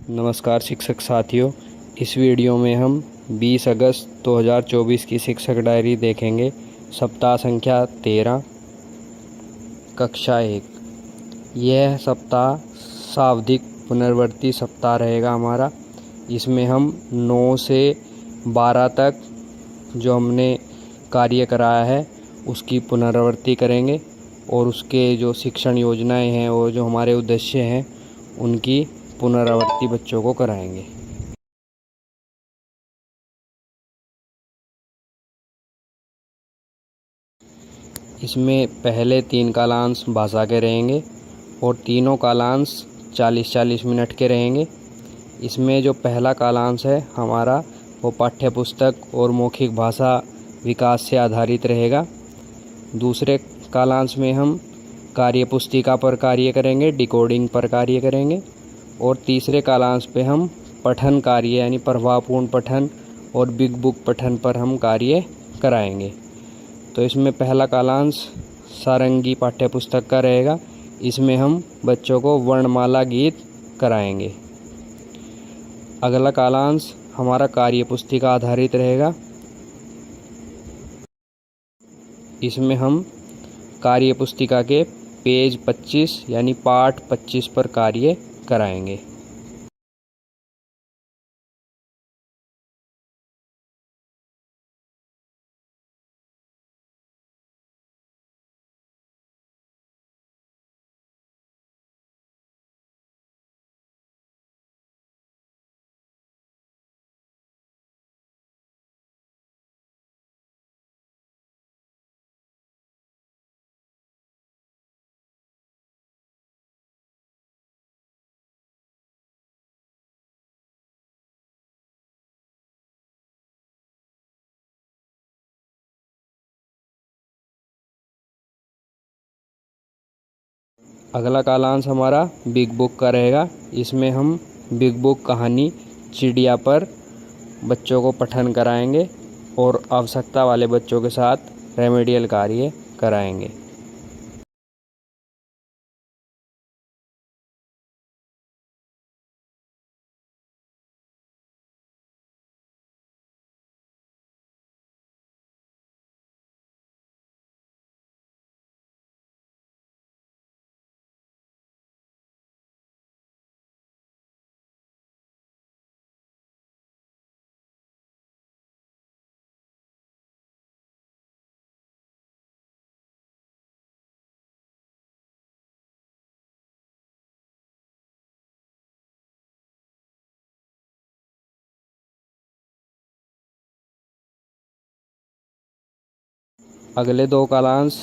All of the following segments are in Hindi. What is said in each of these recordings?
नमस्कार शिक्षक साथियों। इस वीडियो में हम 20 अगस्त 2024 की शिक्षक डायरी देखेंगे। सप्ताह संख्या 13, कक्षा 1। यह सप्ताह शाब्दिक पुनरावृत्ति सप्ताह रहेगा हमारा। इसमें हम 9 से 12 तक जो हमने कार्य कराया है उसकी पुनरावृत्ति करेंगे और उसके जो शिक्षण योजनाएं हैं और जो हमारे उद्देश्य हैं उनकी पुनरावृत्ति बच्चों को कराएंगे। इसमें पहले 3 कालांश भाषा के रहेंगे और तीनों कालांश 40-40 मिनट के रहेंगे। इसमें जो पहला कालांश है हमारा वो पाठ्य पुस्तक और मौखिक भाषा विकास से आधारित रहेगा। दूसरे कालांश में हम कार्य पुस्तिका पर कार्य करेंगे, डिकोडिंग पर कार्य करेंगे और तीसरे कालांश पे हम पठन कार्य यानी प्रभावपूर्ण पठन और बिग बुक पठन पर हम कार्य कराएंगे। तो इसमें पहला कालांश सारंगी पाठ्य पुस्तक का रहेगा। इसमें हम बच्चों को वर्णमाला गीत कराएंगे। अगला कालांश हमारा कार्य पुस्तिका आधारित रहेगा। इसमें हम कार्य पुस्तिका के पेज 25 यानी पाठ 25 पर कार्य कराएंगे। अगला कालांश हमारा बिग बुक का रहेगा। इसमें हम बिग बुक कहानी चिड़िया पर बच्चों को पठन कराएंगे और आवश्यकता वाले बच्चों के साथ रेमेडियल कार्य कराएंगे। अगले 2 कालांश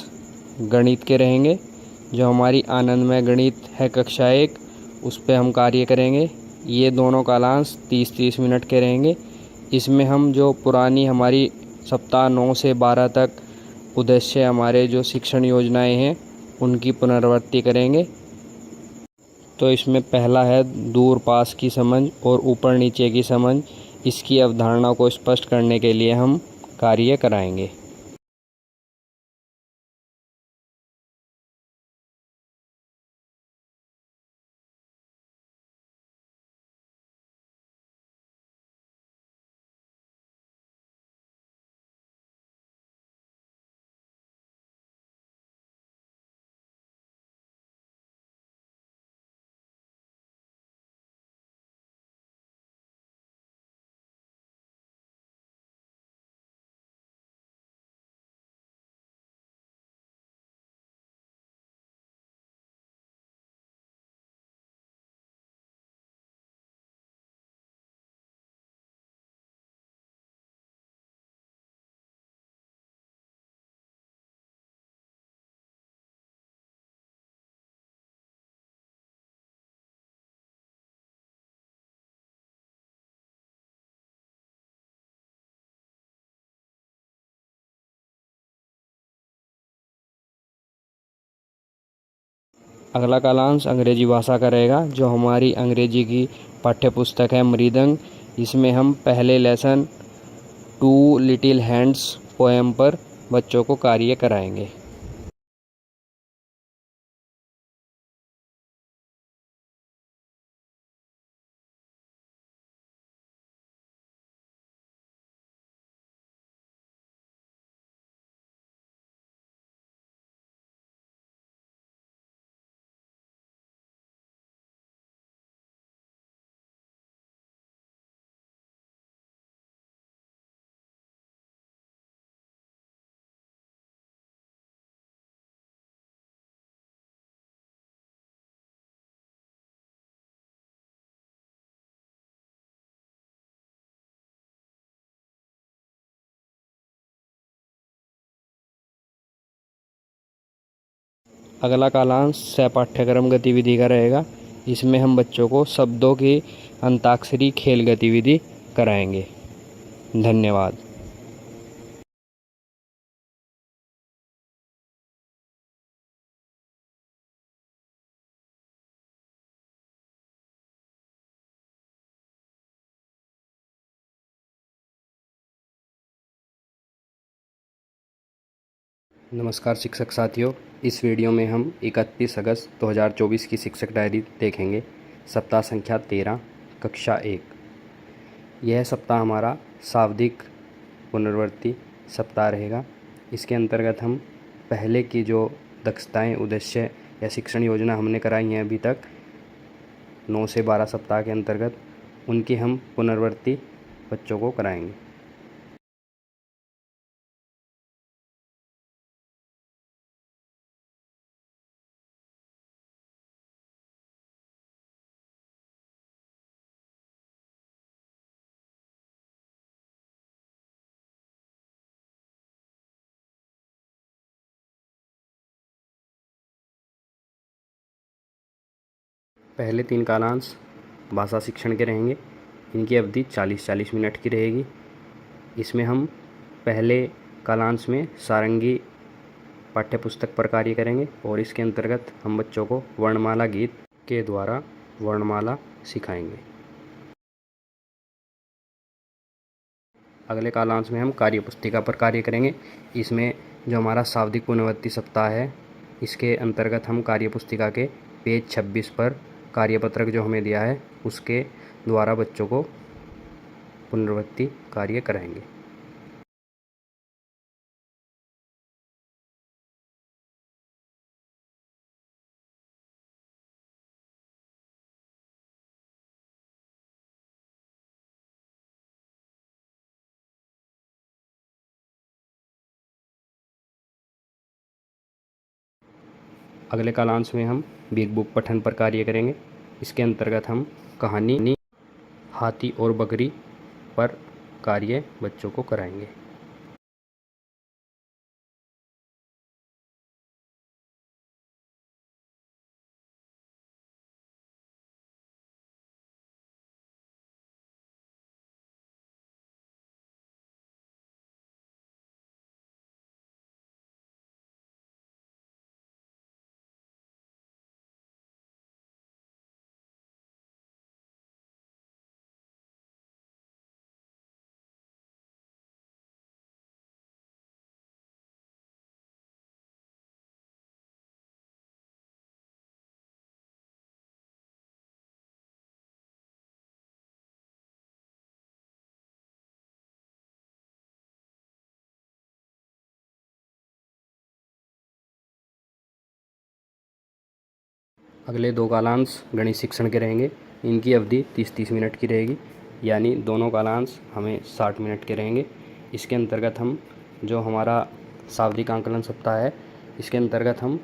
गणित के रहेंगे। जो हमारी आनंदमय गणित है कक्षा 1 उस पे हम कार्य करेंगे। ये दोनों कालांश 30-30 मिनट के रहेंगे। इसमें हम जो पुरानी हमारी सप्ताह 9 से 12 तक उद्देश्य हमारे जो शिक्षण योजनाएं हैं उनकी पुनरावृत्ति करेंगे। तो इसमें पहला है दूर पास की समझ और ऊपर नीचे की समझ। इसकी अवधारणा को स्पष्ट करने के लिए हम कार्य कराएंगे। अगला कालांश अंग्रेजी भाषा का रहेगा। जो हमारी अंग्रेजी की पाठ्य पुस्तक है मृदंग। इसमें हम पहले लेसन 2 लिटिल हैंड्स पोएम पर बच्चों को कार्य कराएंगे। अगला कालांश सह पाठ्यक्रम गतिविधि का रहेगा। इसमें हम बच्चों को शब्दों की अंताक्षरी खेल गतिविधि कराएंगे। धन्यवाद। नमस्कार शिक्षक साथियों, इस वीडियो में हम 31 अगस्त 2024 की शिक्षक डायरी देखेंगे। सप्ताह संख्या 13, कक्षा 1। यह सप्ताह हमारा शाब्दिक पुनरावृत्ति सप्ताह रहेगा। इसके अंतर्गत हम पहले की जो दक्षताएं, उद्देश्य या शिक्षण योजना हमने कराई हैं अभी तक 9 से 12 सप्ताह के अंतर्गत, उनकी हम पुनरावृत्ति बच्चों को कराएंगे। पहले 3 कालांश भाषा शिक्षण के रहेंगे। इनकी अवधि 40-40 मिनट की रहेगी। इसमें हम पहले कालांश में सारंगी पाठ्यपुस्तक पर कार्य करेंगे और इसके अंतर्गत हम बच्चों को वर्णमाला गीत के द्वारा वर्णमाला सिखाएंगे। अगले कालांश में हम कार्यपुस्तिका पर कार्य करेंगे। इसमें जो हमारा शाब्दिक पुनरावृत्ति सप्ताह है, इसके अंतर्गत हम कार्यपुस्तिका के पेज 26 पर कार्यपत्रक जो हमें दिया है उसके द्वारा बच्चों को पुनरावृत्ति कार्य कराएंगे। अगले कालांश में हम बिग बुक पठन पर कार्य करेंगे। इसके अंतर्गत हम कहानी हाथी और बकरी पर कार्य बच्चों को कराएंगे। अगले 2 कालांश गणित शिक्षण के रहेंगे। इनकी अवधि 30-30 मिनट की रहेगी, यानी दोनों कालांश हमें 60 मिनट के रहेंगे। इसके अंतर्गत हम जो हमारा शाब्दिक आंकलन सप्ताह है, इसके अंतर्गत हम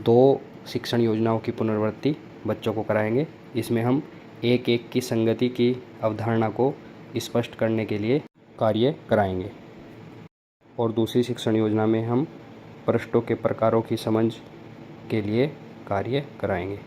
2 शिक्षण योजनाओं की पुनरावृत्ति बच्चों को कराएंगे। इसमें हम एक की संगति की अवधारणा को स्पष्ट करने के लिए कार्य कराएंगे और दूसरी शिक्षण योजना में हम पृष्ठों के प्रकारों की समझ के लिए कार्य कराएंगे।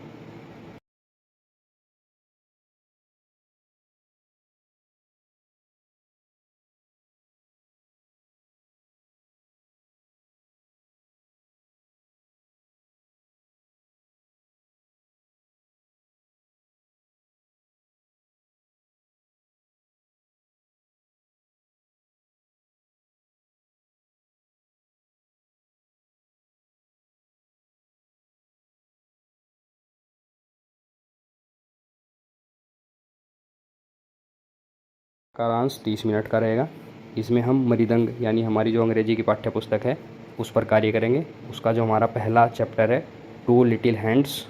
कालांश 30 मिनट का रहेगा। इसमें हम मृदंग यानी हमारी जो अंग्रेजी की पाठ्य पुस्तक है उस पर कार्य करेंगे। उसका जो हमारा पहला चैप्टर है 2 लिटिल हैंड्स,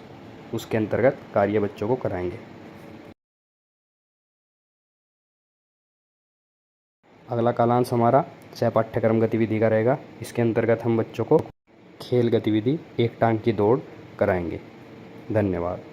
उसके अंतर्गत कार्य बच्चों को कराएंगे। अगला कालांश हमारा सह पाठ्यक्रम गतिविधि का रहेगा। इसके अंतर्गत हम बच्चों को खेल गतिविधि एक टांग की दौड़ कराएंगे। धन्यवाद।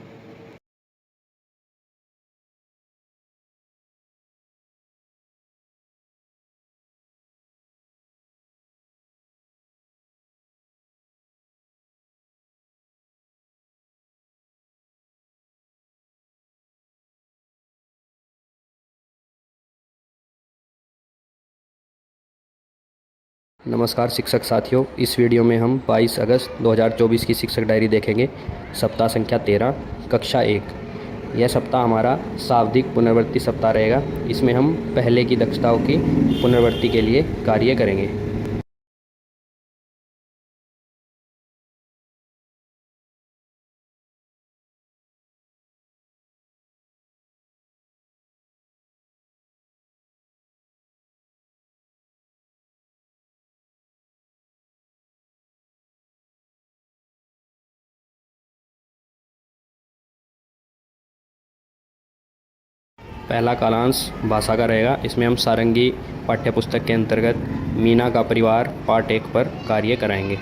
नमस्कार शिक्षक साथियों, इस वीडियो में हम 22 अगस्त 2024 की शिक्षक डायरी देखेंगे। सप्ताह संख्या 13, कक्षा 1। यह सप्ताह हमारा शाब्दिक पुनरावृत्ति सप्ताह रहेगा। इसमें हम पहले की दक्षताओं की पुनरावृत्ति के लिए कार्य करेंगे। पहला कालांश भाषा का रहेगा। इसमें हम सारंगी पाठ्यपुस्तक के अंतर्गत मीना का परिवार पार्ट 1 पर कार्य कराएंगे।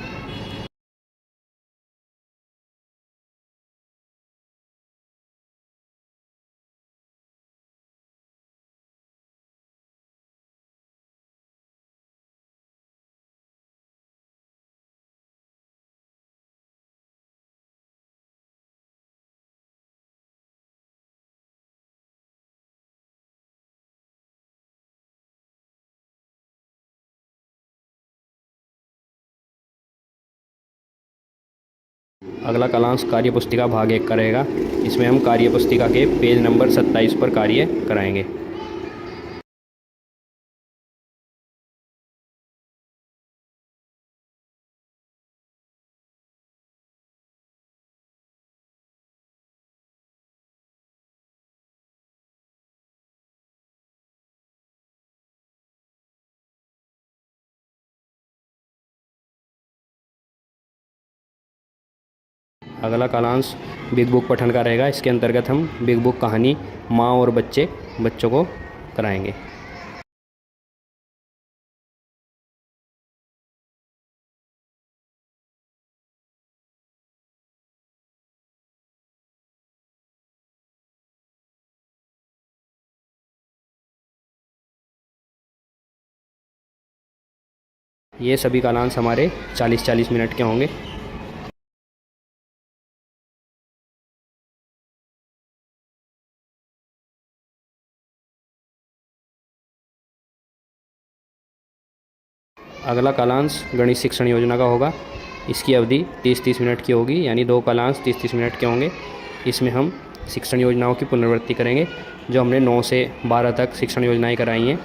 अगला कालांश कार्य पुस्तिका भाग 1 का रहेगा। इसमें हम कार्य पुस्तिका के पेज नंबर 27 पर कार्य कराएंगे। अगला कालांश बिग बुक पठन का रहेगा। इसके अंतर्गत हम बिग बुक कहानी माँ और बच्चों को कराएंगे। ये सभी कालांश हमारे 40-40 मिनट के होंगे। अगला कालांश गणित शिक्षण योजना का होगा। इसकी अवधि 30-30 मिनट की होगी, यानी 2 कालांश 30-30 मिनट के होंगे। इसमें हम शिक्षण योजनाओं की पुनरावृत्ति करेंगे। जो हमने 9 से 12 तक शिक्षण योजनाएं कराई हैं,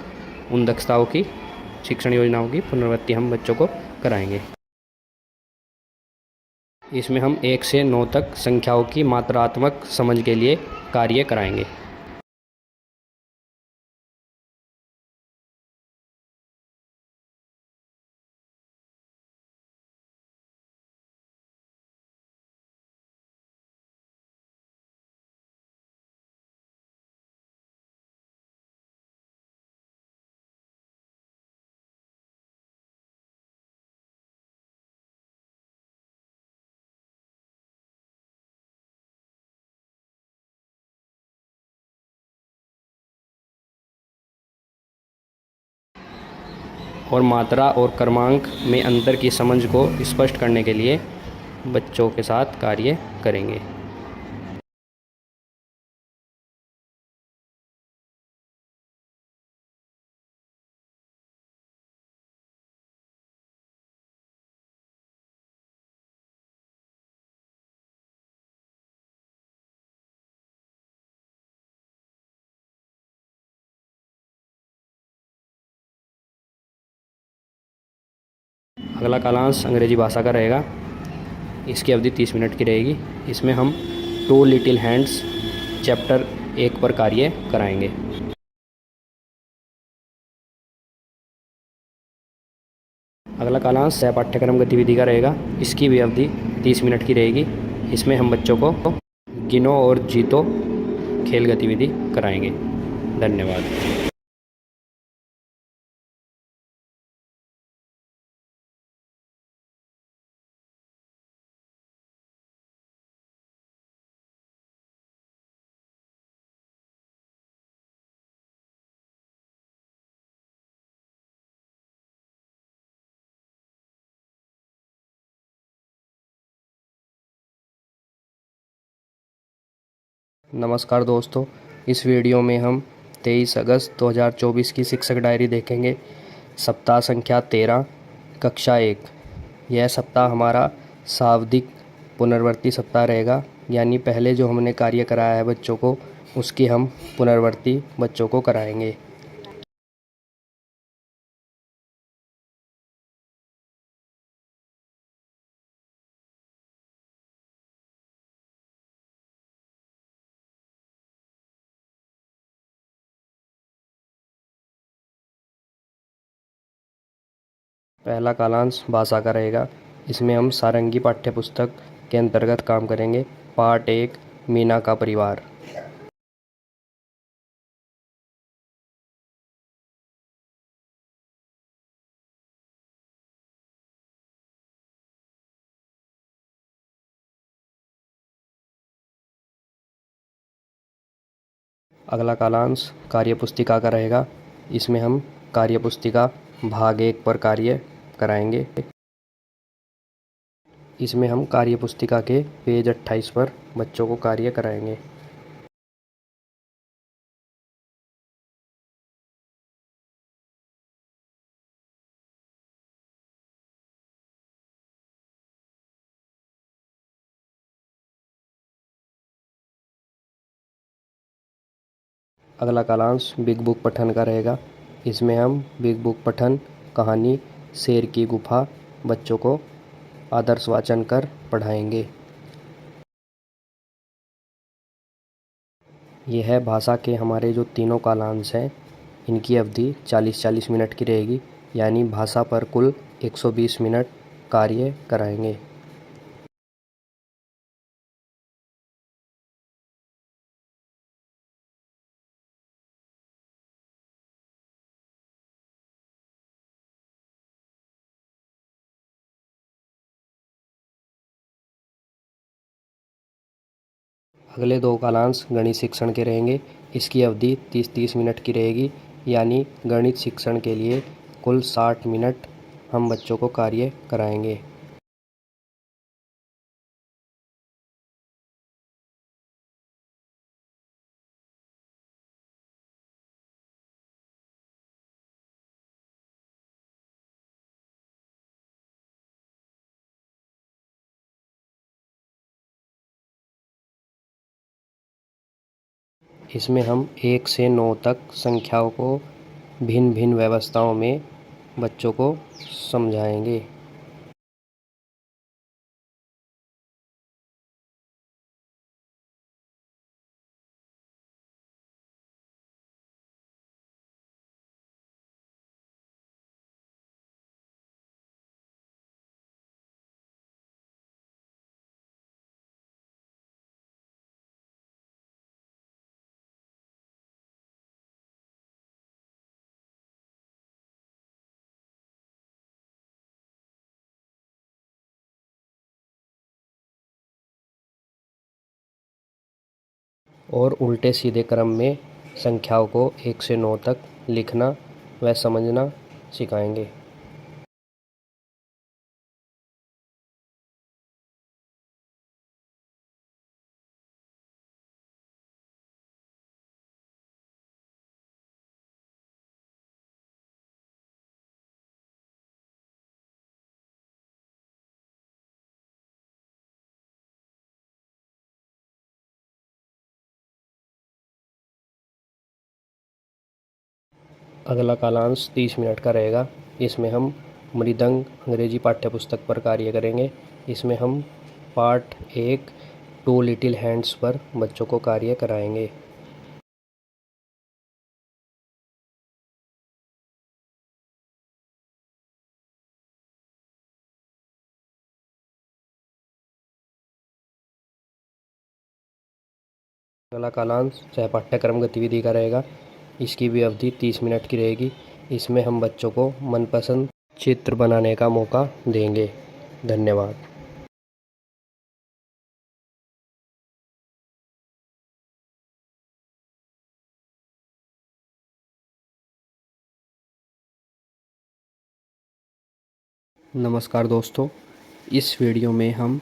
उन दक्षताओं की शिक्षण योजनाओं की पुनरावृत्ति हम बच्चों को कराएंगे। इसमें हम 1 से 9 तक संख्याओं की मात्रात्मक समझ के लिए कार्य कराएंगे। और मात्रा और क्रमांक में अंतर की समझ को स्पष्ट करने के लिए बच्चों के साथ कार्य करेंगे। अगला कालांश अंग्रेजी भाषा का रहेगा। इसकी अवधि 30 मिनट की रहेगी। इसमें हम 2 लिटिल हैंड्स चैप्टर 1 पर कार्य कराएंगे। अगला कालांश सह पाठ्यक्रम गतिविधि का रहेगा। इसकी भी अवधि 30 मिनट की रहेगी। इसमें हम बच्चों को गिनो और जीतो खेल गतिविधि कराएंगे। धन्यवाद। नमस्कार दोस्तों, इस वीडियो में हम 23 अगस्त 2024 की शिक्षक डायरी देखेंगे। सप्ताह संख्या 13, कक्षा 1। यह सप्ताह हमारा शाब्दिक पुनरावृत्ति सप्ताह रहेगा, यानी पहले जो हमने कार्य कराया है बच्चों को, उसकी हम पुनरावृत्ति बच्चों को कराएंगे। पहला कालांश भाषा का रहेगा। इसमें हम सारंगी पाठ्यपुस्तक के अंतर्गत काम करेंगे। पाठ 1, मीना का परिवार। अगला कालांश कार्यपुस्तिका का रहेगा। इसमें हम कार्यपुस्तिका भाग 1 पर कार्य कराएंगे। इसमें हम कार्यपुस्तिका के पेज 28 पर बच्चों को कार्य कराएंगे। अगला कालांश बिग बुक पठन का रहेगा। इसमें हम बिग बुक पठन कहानी शेर की गुफा बच्चों को आदर्श वाचन कर पढ़ाएंगे। यह है भाषा के हमारे जो तीनों कालांश हैं, इनकी अवधि 40-40 मिनट की रहेगी, यानी भाषा पर कुल 120 मिनट कार्य कराएंगे। अगले 2 कालांश गणित शिक्षण के रहेंगे। इसकी अवधि 30-30 मिनट की रहेगी, यानी गणित शिक्षण के लिए कुल 60 मिनट हम बच्चों को कार्य कराएंगे। इसमें हम 1 से 9 तक संख्याओं को भिन्न भिन्न व्यवस्थाओं में बच्चों को समझाएंगे। और उल्टे सीधे क्रम में संख्याओं को 1 से 9 तक लिखना व समझना सिखाएंगे। अगला कालांश 30 मिनट का रहेगा। इसमें हम मृदंग अंग्रेजी पाठ्यपुस्तक पर कार्य करेंगे। इसमें हम पार्ट 1 टू लिटिल हैंड्स पर बच्चों को कार्य कराएंगे। अगला कालांश सहपाठ्यक्रम गतिविधि का रहेगा। इसकी भी अवधि 30 मिनट की रहेगी। इसमें हम बच्चों को मनपसंद चित्र बनाने का मौका देंगे। धन्यवाद। नमस्कार दोस्तों, इस वीडियो में हम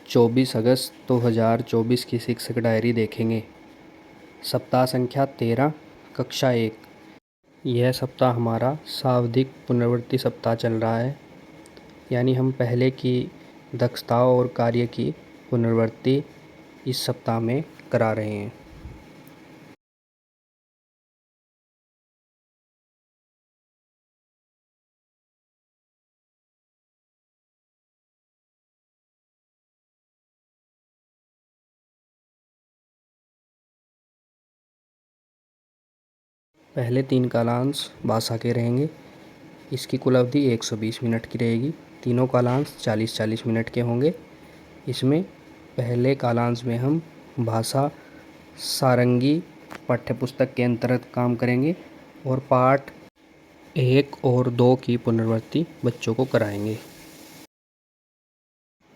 24 अगस्त 2024 की शिक्षक डायरी देखेंगे। सप्ताह संख्या 13, कक्षा 1। यह सप्ताह हमारा शाब्दिक पुनरावृत्ति सप्ताह चल रहा है। यानी हम पहले की दक्षताओं और कार्य की पुनरावृत्ति इस सप्ताह में करा रहे हैं। पहले 3 कालांश भाषा के रहेंगे। इसकी कुल अवधि 120 मिनट की रहेगी। तीनों कालांश 40-40 मिनट के होंगे। इसमें पहले कालांश में हम भाषा सारंगी पाठ्यपुस्तक के अंतर्गत काम करेंगे और पाठ 1 और 2 की पुनरावृत्ति बच्चों को कराएंगे।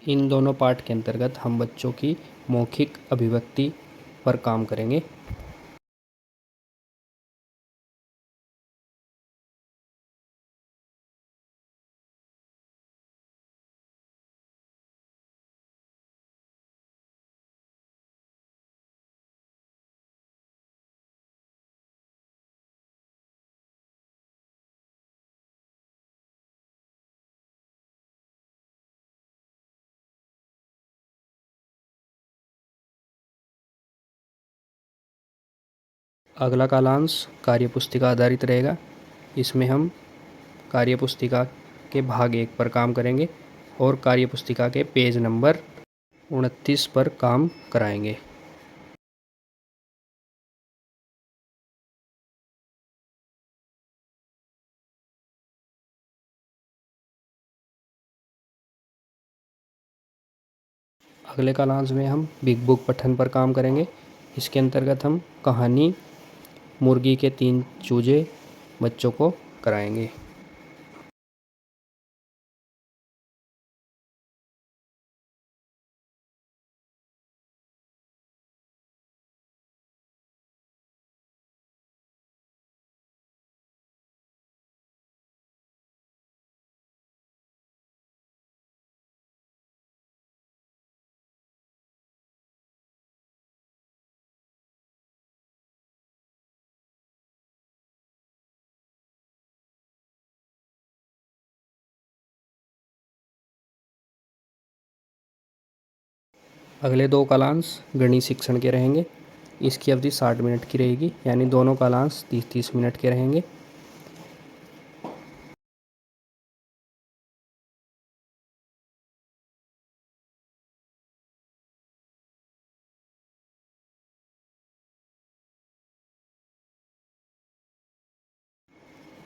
इन दोनों पाठ के अंतर्गत हम बच्चों की मौखिक अभिव्यक्ति पर काम करेंगे। अगला कालांश कार्यपुस्तिका आधारित रहेगा। इसमें हम कार्यपुस्तिका के भाग 1 पर काम करेंगे और कार्यपुस्तिका के पेज नंबर 29 पर काम कराएंगे। अगले कालांश में हम बिग बुक पठन पर काम करेंगे। इसके अंतर्गत हम कहानी मुर्गी के 3 चूजे बच्चों को कराएंगे। अगले 2 कालांश गणित शिक्षण के रहेंगे। इसकी अवधि 60 मिनट की रहेगी, यानी दोनों कालांश 30-30 मिनट के रहेंगे।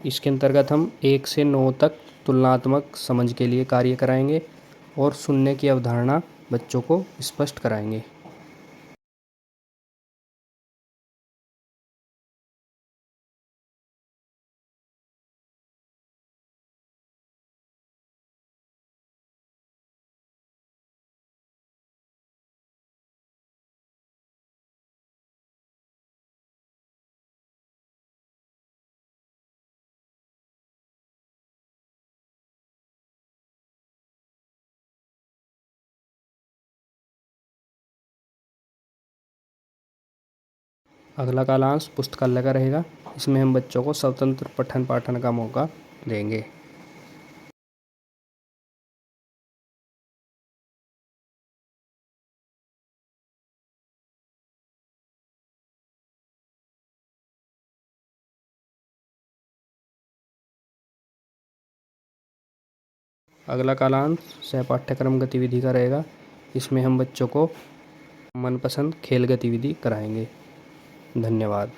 इसके अंतर्गत हम 1 से 9 तक तुलनात्मक समझ के लिए कार्य कराएंगे और सुनने की अवधारणा बच्चों को स्पष्ट कराएंगे। अगला कालांश पुस्तकालय का रहेगा। इसमें हम बच्चों को स्वतंत्र पठन पाठन का मौका देंगे। अगला कालांश सह पाठ्यक्रम गतिविधि का रहेगा। इसमें हम बच्चों को मनपसंद खेल गतिविधि कराएंगे। धन्यवाद।